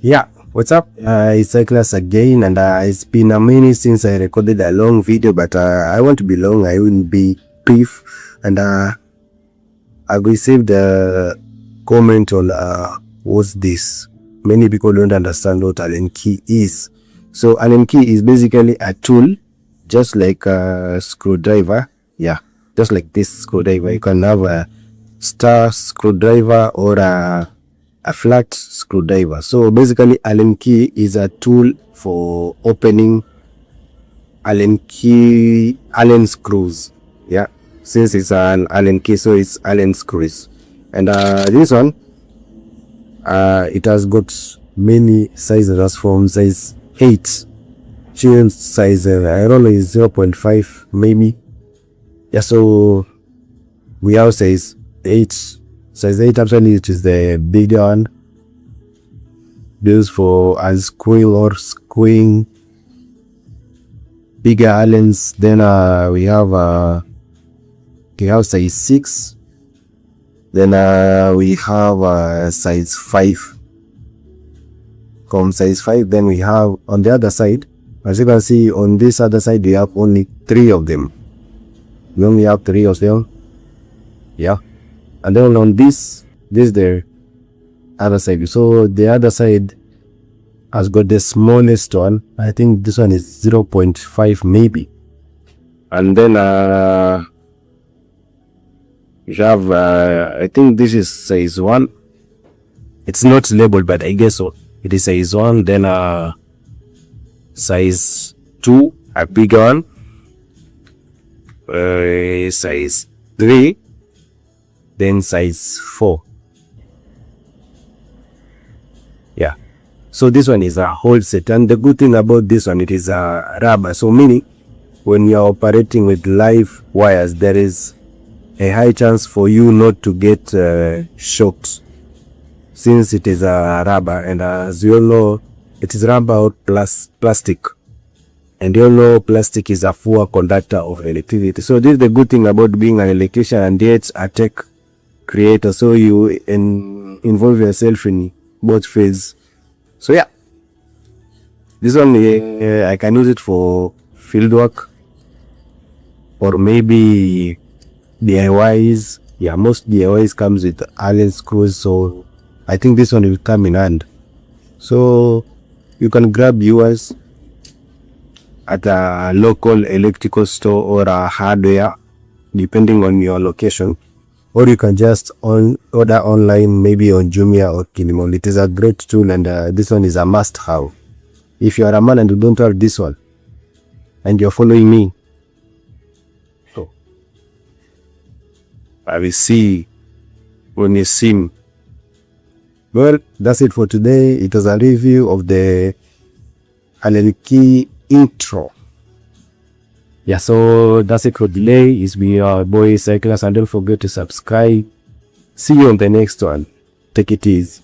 Yeah, what's up? It's Cyclers again, and it's been a minute since I recorded a long video, but I want to be long. I wouldn't be brief, and I've received a comment on what's this. Many people don't understand what Allen key is. So Allen key is basically a tool, just like a screwdriver. Yeah, just like this screwdriver. You can have a star screwdriver or a flat screwdriver. So basically Allen key is a tool for opening Allen screws. Yeah, since it's an Allen key, so it's Allen screws. And this one, it has got many sizes, from size 8 to size I don't know, is 0.5 maybe. Yeah, so we have size 8. Size 8 actually, it is the bigger one, used for unscrewing or screwing bigger Allens. Then we have size 6. Then we have size 5. From size 5, then we have on the other side, as you can see on this other side, we have only 3 of them. We only have 3 of them. Yeah. And then on this the other side. So the other side has got the smallest one. I think this one is 0.5 maybe. And then you have I think this is size 1. It's not labeled, but I guess so. It is size 1. Then size 2, a bigger one. Size 3. Then size 4. Yeah, so this one is a whole set, and the good thing about this one, it is a rubber, so meaning when you are operating with live wires, there is a high chance for you not to get shocked, since it is a rubber. And as you all know, it is rubber or plastic, and you all know plastic is a poor conductor of electricity. So this is the good thing about being an electrician and yet a tech creator, so you involve yourself in both fields. So yeah, this one I can use it for field work or maybe DIYs. Yeah, most DIYs comes with Allen screws, so I think this one will come in hand. So you can grab yours at a local electrical store or a hardware, depending on your location. Or you can just order online, maybe on Jumia or Kilimall. It is a great tool, and this one is a must-have. If you are a man and you don't have this one, and you're following me, so I will see when you see me. Well, that's it for today. It was a review of the Allen key intro. Yeah, so that's it for today. It's been your boy Cyclers, and don't forget to subscribe. See you on the next one. Take it easy.